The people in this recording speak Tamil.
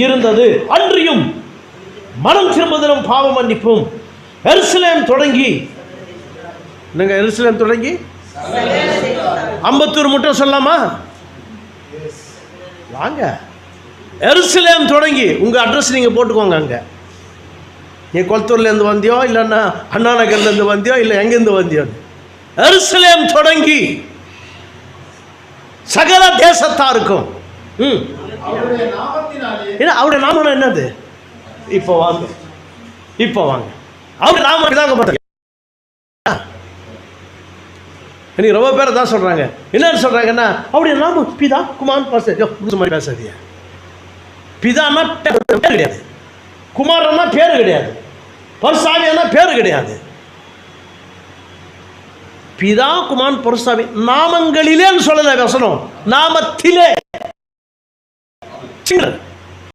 இருந்தது. அன்றியும் மனம் திரும்புதலும் பாவ மன்னிப்பும் எருசலேம் தொடங்கி, என்னங்க எருசலேம் தொடங்கி அம்பத்தூர் மட்டும் சொல்லலாமா? வாங்க, எருசலேம் தொடங்கி உங்கள் அட்ரஸ் நீங்கள் போட்டுக்கோங்க. அங்கே நீ கொளத்தூர்லேருந்து வந்தியோ, இல்லைன்னா அண்ணா நகர்லேருந்து வந்தியோ, இல்லை எங்கேருந்து வந்தியோ, எருசலேம் தொடங்கி சகல தேசத்தாருக்கும். அவருடைய நாமம் என்னது? இப்போ வாங்க, இப்போ வாங்க. அவர் நாமம் தாங்க பார்த்தீங்க. இன்னைக்கு ரொம்ப பேர் தான் சொல்கிறாங்க. என்னன்னு சொல்கிறாங்கன்னா, அவருடைய நாமம் பிதா குமார் பேசாதீங்க. பிதான்னா பேர் கிடையாது, குமாரன்னா பேர் கிடையாது, பரிசாவியானா பேர் கிடையாது. பிதா குமார் பரிசாவி நாமங்களிலே சொல்லல வசனம், நாமத்திலே.